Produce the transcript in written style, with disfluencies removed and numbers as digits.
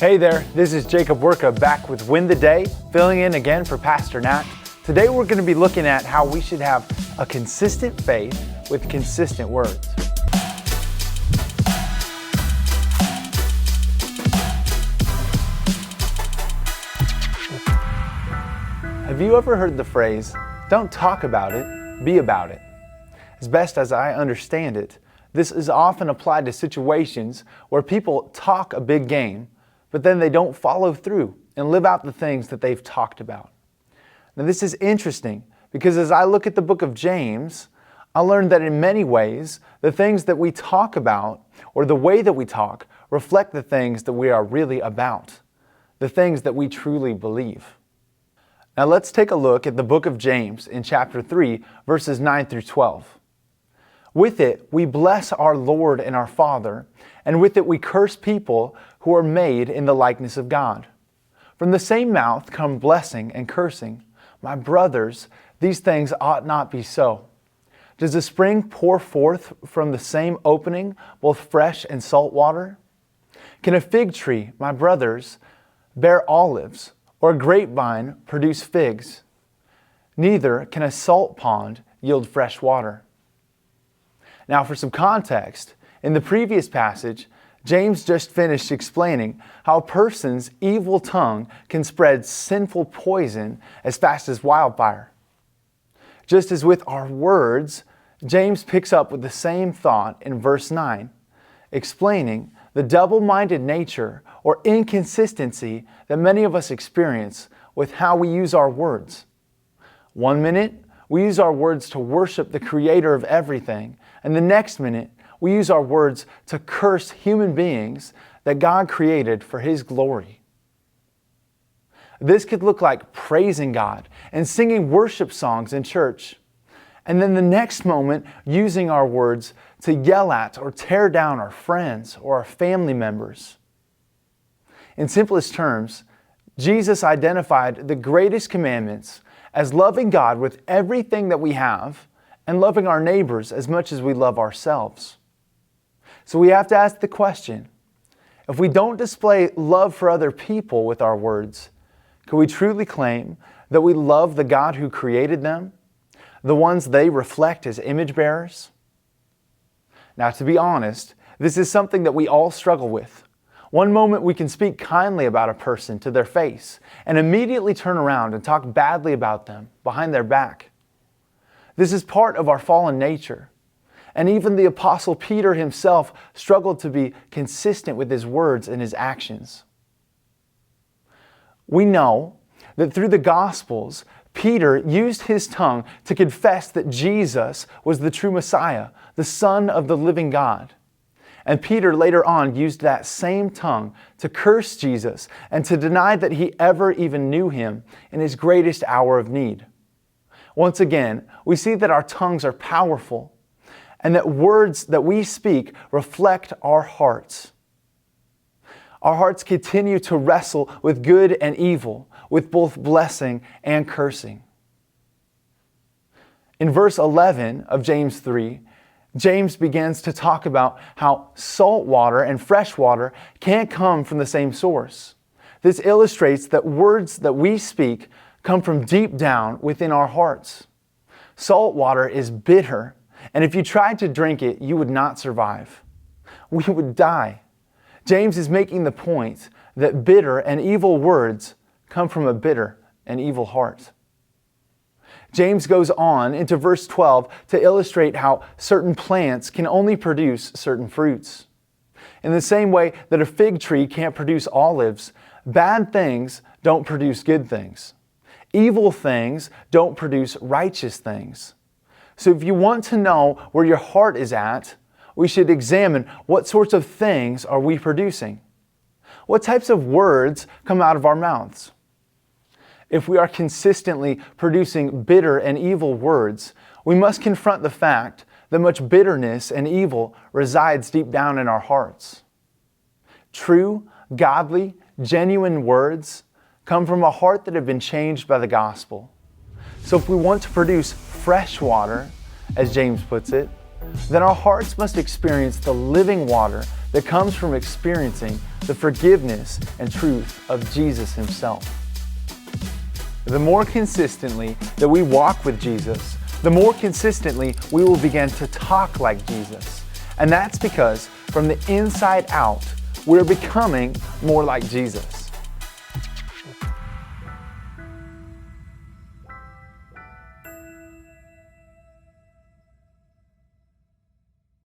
Hey there, this is Jacob Wirka back with Win the Day, filling in again for Pastor Nat. Today we're going to be looking at how we should have a consistent faith with consistent words. Have you ever heard the phrase, "Don't talk about it, be about it"? As best as I understand it, this is often applied to situations where people talk a big game, but then they don't follow through and live out the things that they've talked about. Now this is interesting because as I look at the book of James, I learned that in many ways, the things that we talk about or the way that we talk reflect the things that we are really about, the things that we truly believe. Now let's take a look at the book of James in chapter 3, verses 9 through 12. With it, we bless our Lord and our Father, and with it we curse people who are made in the likeness of God. From the same mouth come blessing and cursing. My brothers, these things ought not be so. Does the spring pour forth from the same opening both fresh and salt water? Can a fig tree, my brothers, bear olives, or a grapevine produce figs? Neither can a salt pond yield fresh water. Now for some context, in the previous passage, James just finished explaining how a person's evil tongue can spread sinful poison as fast as wildfire. Just as with our words, James picks up with the same thought in verse 9, explaining the double-minded nature or inconsistency that many of us experience with how we use our words. One minute, we use our words to worship the Creator of everything, and the next minute, we use our words to curse human beings that God created for His glory. This could look like praising God and singing worship songs in church, and then the next moment using our words to yell at or tear down our friends or our family members. In simplest terms, Jesus identified the greatest commandments as loving God with everything that we have and loving our neighbors as much as we love ourselves. So we have to ask the question, if we don't display love for other people with our words, can we truly claim that we love the God who created them, the ones they reflect as image bearers? Now, to be honest, this is something that we all struggle with. One moment we can speak kindly about a person to their face and immediately turn around and talk badly about them behind their back. This is part of our fallen nature. And even the Apostle Peter himself struggled to be consistent with his words and his actions. We know that through the Gospels, Peter used his tongue to confess that Jesus was the true Messiah, the Son of the living God. And Peter later on used that same tongue to curse Jesus and to deny that he ever even knew Him in His greatest hour of need. Once again, we see that our tongues are powerful and that words that we speak reflect our hearts. Our hearts continue to wrestle with good and evil, with both blessing and cursing. In verse 11 of James 3, James begins to talk about how salt water and fresh water can't come from the same source. This illustrates that words that we speak come from deep down within our hearts. Salt water is bitter, and if you tried to drink it, you would not survive. We would die. James is making the point that bitter and evil words come from a bitter and evil heart. James goes on into verse 12 to illustrate how certain plants can only produce certain fruits. In the same way that a fig tree can't produce olives, bad things don't produce good things. Evil things don't produce righteous things. So if you want to know where your heart is at, we should examine what sorts of things are we producing. What types of words come out of our mouths? If we are consistently producing bitter and evil words, we must confront the fact that much bitterness and evil resides deep down in our hearts. True, godly, genuine words come from a heart that have been changed by the gospel. So if we want to produce fresh water, as James puts it, then our hearts must experience the living water that comes from experiencing the forgiveness and truth of Jesus Himself. The more consistently that we walk with Jesus, the more consistently we will begin to talk like Jesus. And that's because from the inside out, we're becoming more like Jesus.